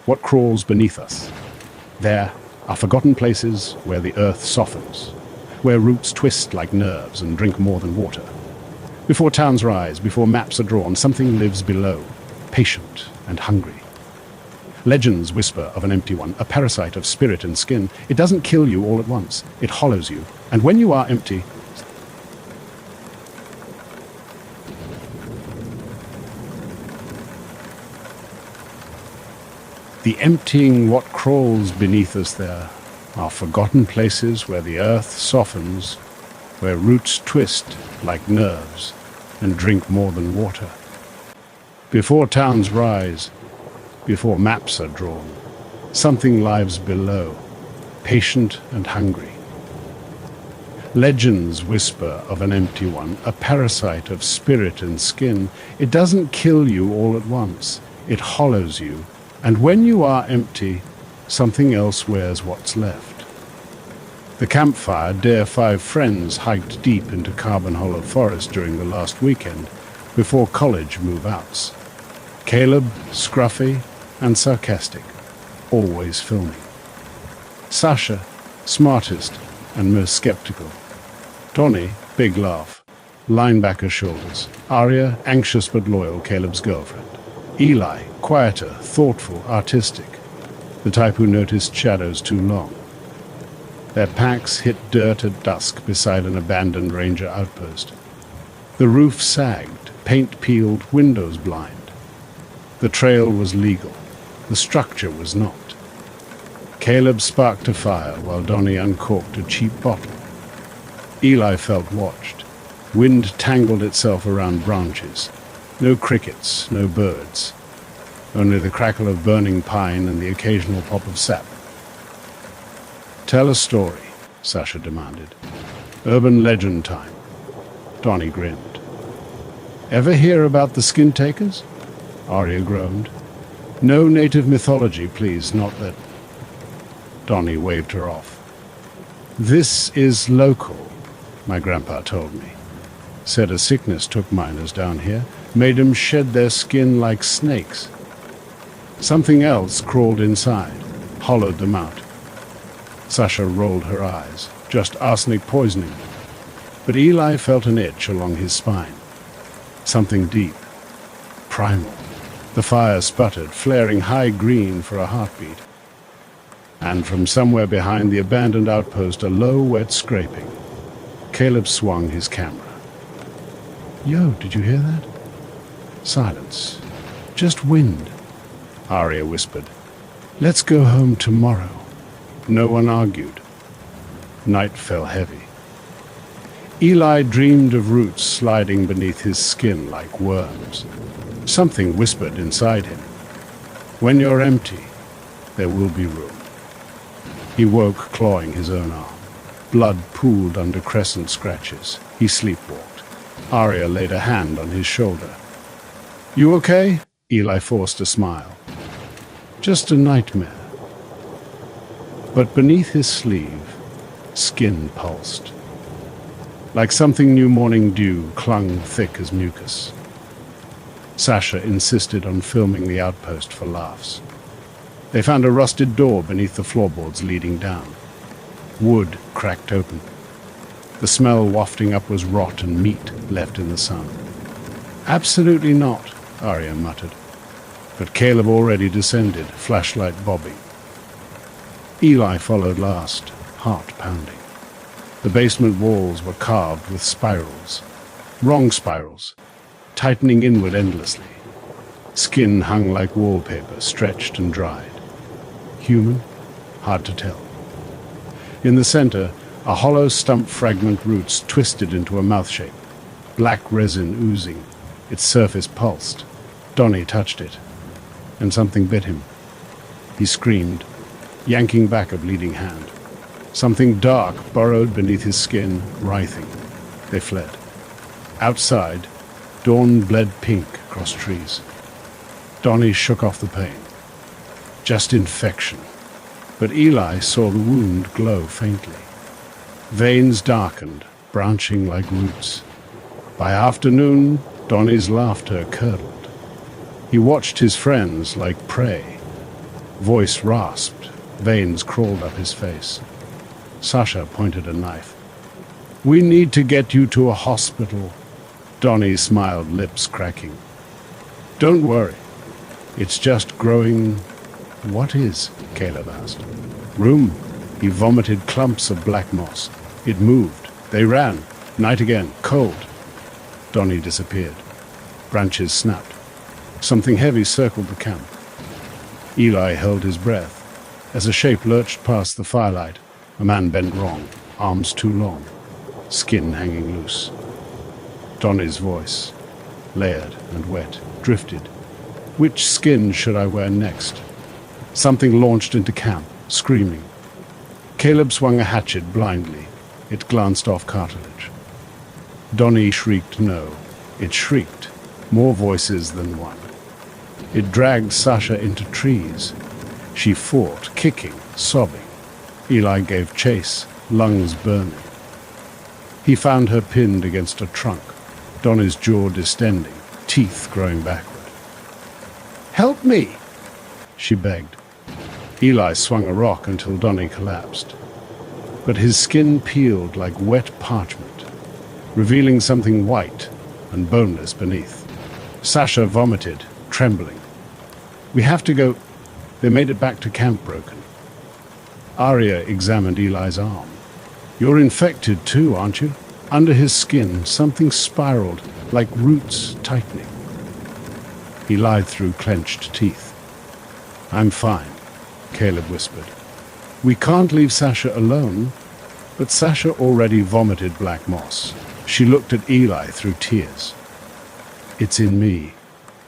what crawls beneath us. There are forgotten places where the earth softens, where roots twist like nerves and drink more than water. Before towns rise, before maps are drawn, something lives below, patient and hungry. Legends whisper of an empty one, a parasite of spirit and skin. It doesn't kill you all at once. It hollows you. And when you are empty, the emptying what crawls beneath us there are forgotten places where the earth softens, where roots twist like nerves and drink more than water. Before towns rise, before maps are drawn, something lives below, patient and hungry. Legends whisper of an empty one, a parasite of spirit and skin. It doesn't kill you all at once. It hollows you. And when you are empty, something else wears what's left. The campfire, dare 5 friends hiked deep into Carbon Hollow Forest during the last weekend, before college move-outs. Caleb, scruffy and sarcastic, always filming. Sasha, smartest and most skeptical. Donnie, big laugh, linebacker shoulders. Arya, anxious but loyal, Caleb's girlfriend. Eli, quieter, thoughtful, artistic, the type who noticed shadows too long. Their packs hit dirt at dusk beside an abandoned ranger outpost. The roof sagged, paint peeled, windows blind. The trail was legal. The structure was not. Caleb sparked a fire while Donnie uncorked a cheap bottle. Eli felt watched. Wind tangled itself around branches. No crickets, no birds. Only the crackle of burning pine and the occasional pop of sap. Tell a story, Sasha demanded. Urban legend time. Donnie grinned. Ever hear about the skin takers? Arya groaned. No native mythology, please, not that. Donnie waved her off. This is local, my grandpa told me. Said a sickness took miners down here, made them shed their skin like snakes. Something else crawled inside, hollowed them out. Sasha rolled her eyes. Just arsenic poisoning. But Eli felt an itch along his spine. Something deep, primal. The fire sputtered, flaring high green for a heartbeat. And from somewhere behind the abandoned outpost, a low, wet scraping. Caleb swung his camera. Yo, did you hear that? Silence. Just wind, Arya whispered. Let's go home tomorrow. No one argued. Night fell heavy. Eli dreamed of roots sliding beneath his skin like worms. Something whispered inside him. When you're empty, there will be room. He woke, clawing his own arm. Blood pooled under crescent scratches. He sleepwalked. Arya laid a hand on his shoulder. You okay? Eli forced a smile. Just a nightmare. But beneath his sleeve, skin pulsed. Like something new morning dew clung thick as mucus. Sasha insisted on filming the outpost for laughs. They found a rusted door beneath the floorboards leading down. Wood cracked open. The smell wafting up was rot and meat left in the sun. Absolutely not, Arya muttered. But Caleb already descended, flashlight bobbing. Eli followed last, heart pounding. The basement walls were carved with spirals. Wrong spirals, tightening inward endlessly. Skin hung like wallpaper, stretched and dried. Human? Hard to tell. In the center, a hollow stump fragment roots twisted into a mouth shape. Black resin oozing. Its surface pulsed. Donnie touched it, and something bit him. He screamed, yanking back a bleeding hand. Something dark burrowed beneath his skin, writhing. They fled. Outside, dawn bled pink across trees. Donnie shook off the pain. Just infection. But Eli saw the wound glow faintly. Veins darkened, branching like roots. By afternoon, Donnie's laughter curdled. He watched his friends like prey. Voice rasped. Veins crawled up his face. Sasha pointed a knife. "We need to get you to a hospital." Donnie smiled, lips cracking. "Don't worry. It's just growing." "What is?" Caleb asked. "Room." He vomited clumps of black moss. It moved. They ran. Night again. Cold. Donnie disappeared. Branches snapped. Something heavy circled the camp. Eli held his breath. As a shape lurched past the firelight, a man bent wrong, arms too long, skin hanging loose. Donnie's voice, layered and wet, drifted. Which skin should I wear next? Something launched into camp, screaming. Caleb swung a hatchet blindly. It glanced off cartilage. Donnie shrieked no. It shrieked, more voices than one. It dragged Sasha into trees. She fought, kicking, sobbing. Eli gave chase, lungs burning. He found her pinned against a trunk, Donnie's jaw distending, teeth growing backward. "Help me!" she begged. Eli swung a rock until Donnie collapsed. But his skin peeled like wet parchment, revealing something white and boneless beneath. Sasha vomited, trembling. "We have to go." They made it back to camp broken. Arya examined Eli's arm. "You're infected too, aren't you?" Under his skin, something spiraled, like roots tightening. He lied through clenched teeth. "I'm fine," Caleb whispered. "We can't leave Sasha alone." But Sasha already vomited black moss. She looked at Eli through tears. "It's in me."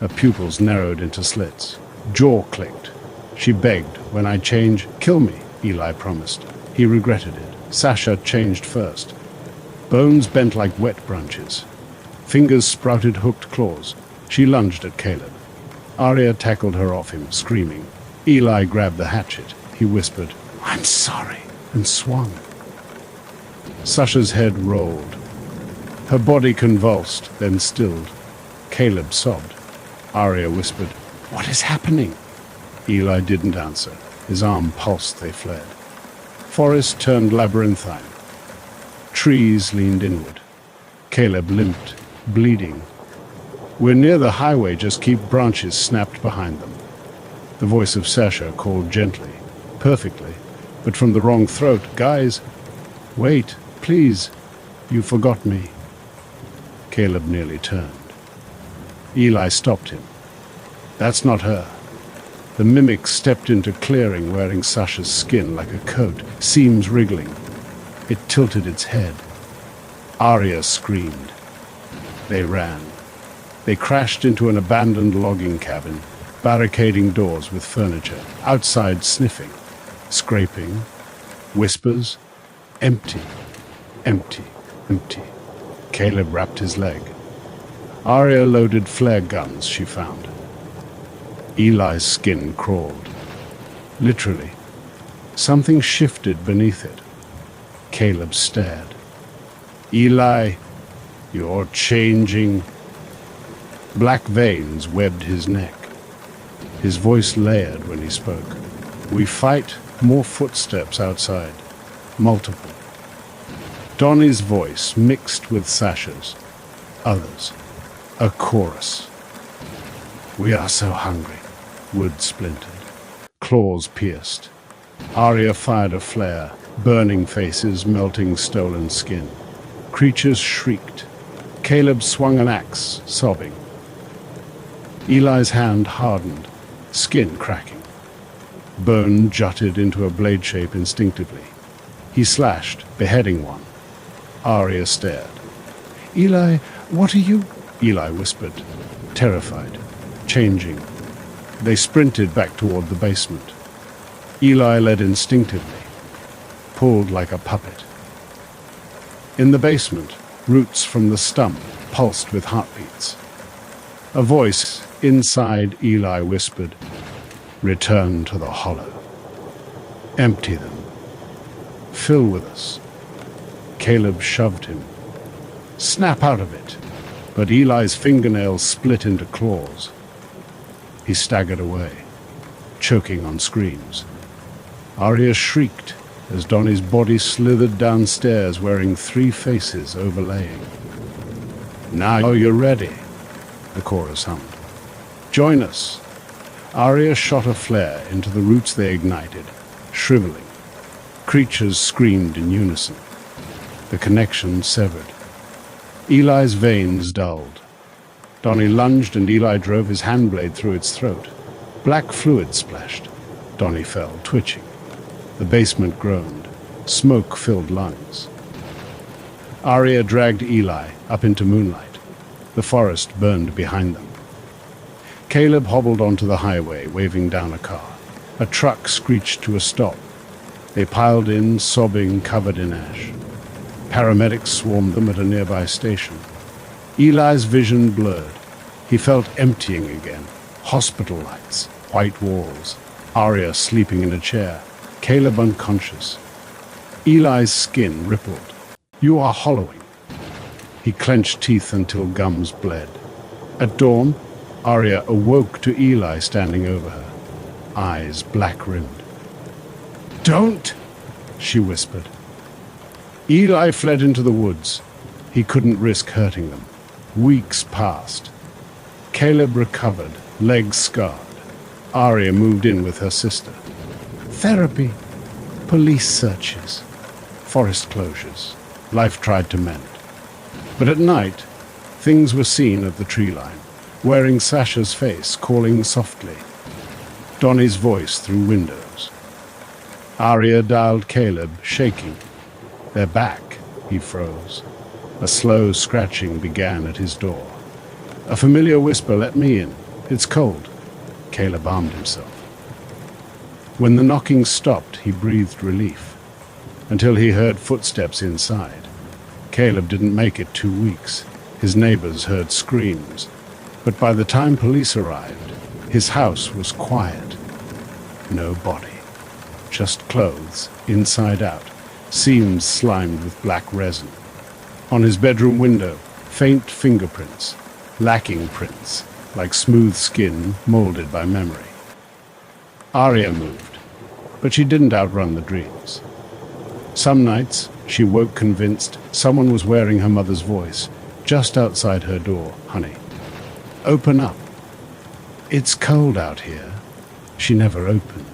Her pupils narrowed into slits. Jaw clicked. She begged, "When I change, kill me," Eli promised. He regretted it. Sasha changed first. Bones bent like wet branches. Fingers sprouted hooked claws. She lunged at Caleb. Arya tackled her off him, screaming. Eli grabbed the hatchet. He whispered, "I'm sorry," and swung. Sasha's head rolled. Her body convulsed, then stilled. Caleb sobbed. Arya whispered, "What is happening?" Eli didn't answer. His arm pulsed, they fled. Forest turned labyrinthine. Trees leaned inward. Caleb limped, bleeding. "We're near the highway, just keep." Branches snapped behind them. The voice of Sasha called gently, perfectly, but from the wrong throat. "Guys, wait, please. You forgot me." Caleb nearly turned. Eli stopped him. "That's not her." The mimic stepped into clearing wearing Sasha's skin like a coat, seams wriggling. It tilted its head. Arya screamed. They ran. They crashed into an abandoned logging cabin, barricading doors with furniture, outside sniffing, scraping, whispers, empty, empty, empty. Caleb wrapped his leg. Arya loaded flare guns she found. Eli's skin crawled. Literally. Something shifted beneath it. Caleb stared. "Eli, you're changing." Black veins webbed his neck. His voice layered when he spoke. "We fight." More footsteps outside. Multiple. Donnie's voice mixed with Sasha's. Others. A chorus. "We are so hungry." Wood splintered. Claws pierced. Arya fired a flare, burning faces, melting stolen skin. Creatures shrieked. Caleb swung an axe, sobbing. Eli's hand hardened, skin cracking. Bone jutted into a blade shape instinctively. He slashed, beheading one. Arya stared. "Eli, what are you?" Eli whispered, terrified, changing. They sprinted back toward the basement. Eli led instinctively, pulled like a puppet. In the basement, roots from the stump pulsed with heartbeats. A voice inside Eli whispered, "Return to the hollow. Empty them. Fill with us." Caleb shoved him. "Snap out of it." But Eli's fingernails split into claws. He staggered away, choking on screams. Arya shrieked as Donnie's body slithered downstairs wearing three faces overlaying. "Now you're ready," the chorus hummed. "Join us." Arya shot a flare into the roots they ignited, shriveling. Creatures screamed in unison. The connection severed. Eli's veins dulled. Donnie lunged and Eli drove his handblade through its throat. Black fluid splashed. Donnie fell, twitching. The basement groaned. Smoke filled lungs. Arya dragged Eli up into moonlight. The forest burned behind them. Caleb hobbled onto the highway, waving down a car. A truck screeched to a stop. They piled in, sobbing, covered in ash. Paramedics swarmed them at a nearby station. Eli's vision blurred. He felt emptying again. Hospital lights, white walls. Arya sleeping in a chair. Caleb unconscious. Eli's skin rippled. "You are hollowing." He clenched teeth until gums bled. At dawn, Arya awoke to Eli standing over her, eyes black-rimmed. "Don't!" she whispered. Eli fled into the woods. He couldn't risk hurting them. Weeks passed. Caleb recovered, legs scarred. Arya moved in with her sister. Therapy, police searches, forest closures. Life tried to mend. But at night, things were seen at the tree line, wearing Sasha's face, calling softly. Donnie's voice through windows. Arya dialed Caleb, shaking. "They're back," he froze. A slow scratching began at his door. A familiar whisper, "Let me in. It's cold." Caleb armed himself. When the knocking stopped, he breathed relief, until he heard footsteps inside. Caleb didn't make it 2 weeks. His neighbors heard screams. But by the time police arrived, his house was quiet. No body. Just clothes, inside out, seams slimed with black resin. On his bedroom window, faint fingerprints, lacking prints, like smooth skin molded by memory. Arya moved, but she didn't outrun the dreams. Some nights, she woke convinced someone was wearing her mother's voice just outside her door. "Honey, open up. It's cold out here." She never opened.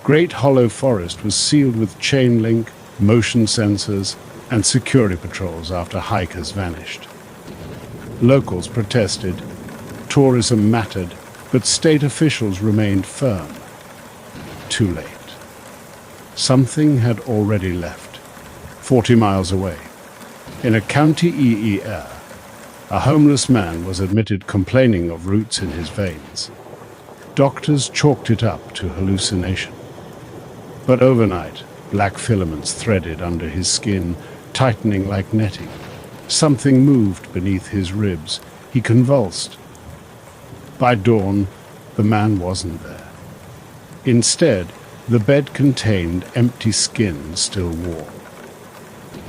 Great Hollow Forest was sealed with chain link, motion sensors, and security patrols after hikers vanished. Locals protested, tourism mattered, but state officials remained firm. Too late. Something had already left, 40 miles away. In a county EER, a homeless man was admitted complaining of roots in his veins. Doctors chalked it up to hallucination. But overnight, black filaments threaded under his skin, tightening like netting. Something moved beneath his ribs. He convulsed. By dawn, the man wasn't there. Instead, the bed contained empty skin still warm.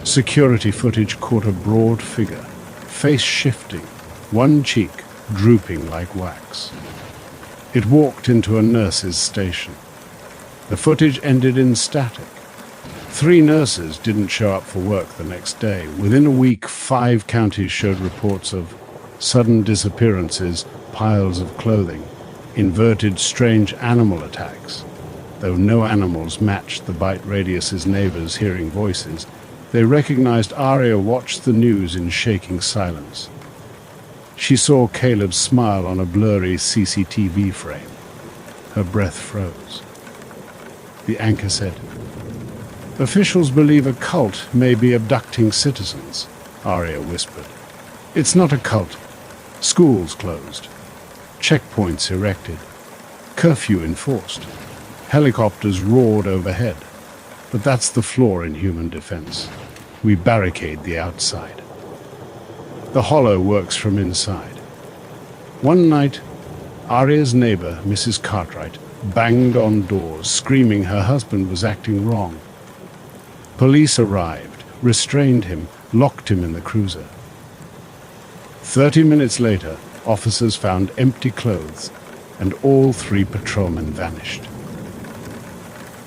Security footage caught a broad figure, face shifting, one cheek drooping like wax. It walked into a nurse's station. The footage ended in static. 3 nurses didn't show up for work the next day. Within a week, 5 counties showed reports of sudden disappearances, piles of clothing, inverted strange animal attacks. Though no animals matched the bite radius's neighbors hearing voices, they recognized Arya watched the news in shaking silence. She saw Caleb's smile on a blurry CCTV frame. Her breath froze. The anchor said, "Officials believe a cult may be abducting citizens," Arya whispered. "It's not a cult. Schools closed. Checkpoints erected. Curfew enforced. Helicopters roared overhead. But that's the flaw in human defense. We barricade the outside. The Hollow works from inside." One night, Arya's neighbor, Mrs. Cartwright, banged on doors, screaming her husband was acting wrong. Police arrived, restrained him, locked him in the cruiser. 30 minutes later, officers found empty clothes, and all 3 patrolmen vanished.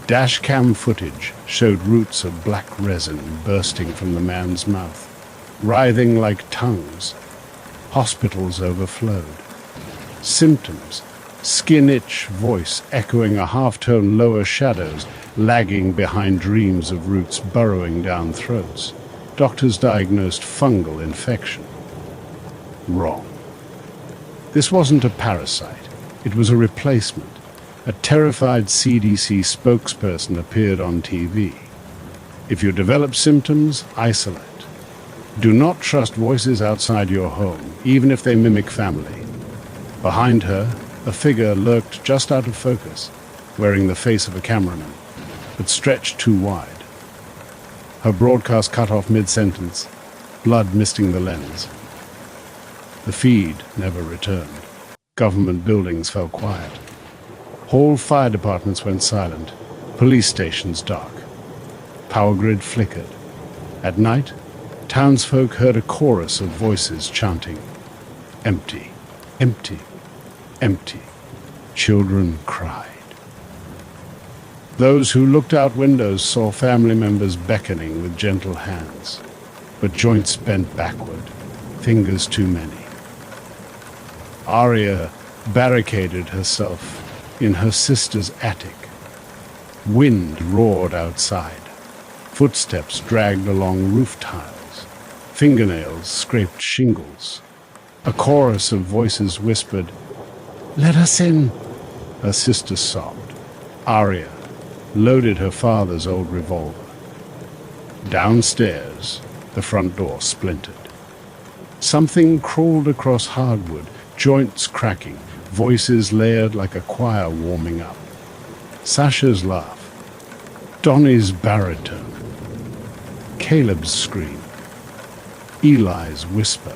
Dash cam footage showed roots of black resin bursting from the man's mouth, writhing like tongues. Hospitals overflowed. Symptoms: skin itch, voice echoing a half-tone lower shadows, lagging behind dreams of roots burrowing down throats. Doctors diagnosed fungal infection. Wrong. This wasn't a parasite. It was a replacement. A terrified CDC spokesperson appeared on TV. If you develop symptoms, isolate. Do not trust voices outside your home, even if they mimic family. Behind her, a figure lurked just out of focus, wearing the face of a cameraman, but stretched too wide. Her broadcast cut off mid-sentence, blood misting the lens. The feed never returned. Government buildings fell quiet. Whole fire departments went silent. Police stations dark. Power grid flickered. At night, townsfolk heard a chorus of voices chanting, "Empty, empty, empty." Children cried. Those who looked out windows saw family members beckoning with gentle hands, but joints bent backward, fingers too many. Aria barricaded herself in her sister's attic. Wind roared outside. Footsteps dragged along roof tiles. Fingernails scraped shingles. A chorus of voices whispered, "Let us in." Her sister sobbed. Aria loaded her father's old revolver. Downstairs, the front door splintered. Something crawled across hardwood, joints cracking, voices layered like a choir warming up. Sasha's laugh, Donnie's baritone, Caleb's scream, Eli's whisper.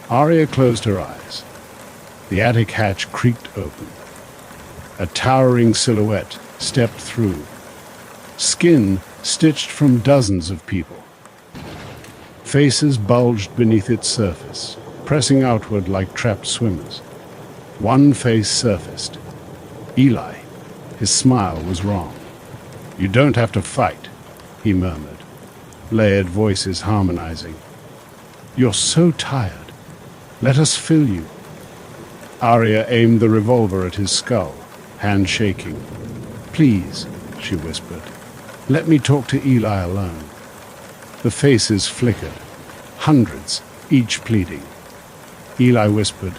Aria closed her eyes. The attic hatch creaked open. A towering silhouette stepped through, skin stitched from dozens of people. Faces bulged beneath its surface, pressing outward like trapped swimmers. One face surfaced. Eli. His smile was wrong. "You don't have to fight," he murmured, layered voices harmonizing. "You're so tired. Let us fill you." Aria aimed the revolver at his skull, hand shaking. "Please," she whispered, "let me talk to Eli alone." The faces flickered, hundreds, each pleading. Eli whispered,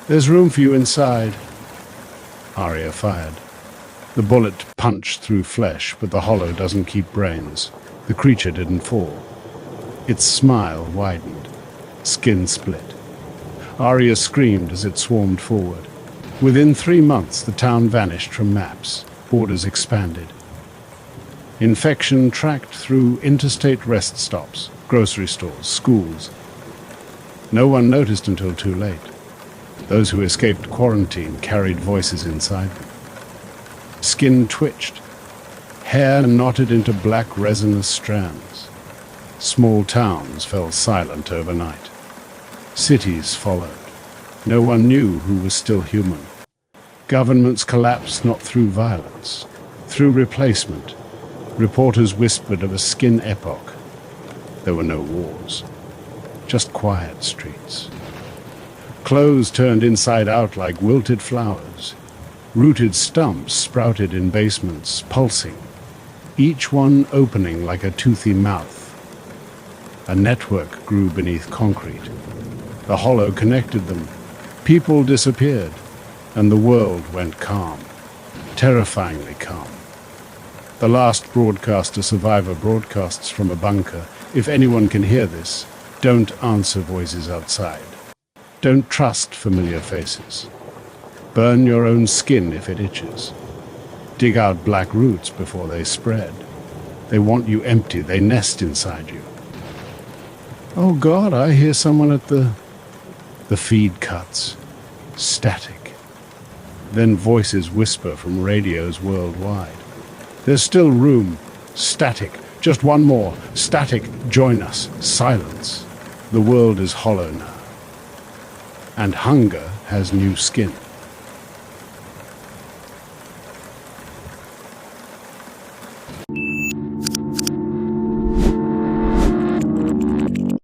"There's room for you inside." Aria fired. The bullet punched through flesh, but the hollow doesn't keep brains. The creature didn't fall. Its smile widened. Skin split. Aria screamed as it swarmed forward. Within 3 months, the town vanished from maps. Borders expanded. Infection tracked through interstate rest stops, grocery stores, schools. No one noticed until too late. Those who escaped quarantine carried voices inside them. Skin twitched. Hair knotted into black resinous strands. Small towns fell silent overnight. Cities followed. No one knew who was still human. Governments collapsed not through violence, through replacement. Reporters whispered of a skin epoch. There were no wars, just quiet streets. Clothes turned inside out like wilted flowers. Rooted stumps sprouted in basements, pulsing, each one opening like a toothy mouth. A network grew beneath concrete. The hollow connected them. People disappeared, and the world went calm, terrifyingly calm. The last broadcaster survivor broadcasts from a bunker. If anyone can hear this, don't answer voices outside. Don't trust familiar faces. Burn your own skin if it itches. Dig out black roots before they spread. They want you empty. They nest inside you. Oh God, I hear someone at the feed cuts. Static. Then voices whisper from radios worldwide. There's still room. Static. Just one more. Static. Join us. Silence. The world is hollow now. And hunger has new skin.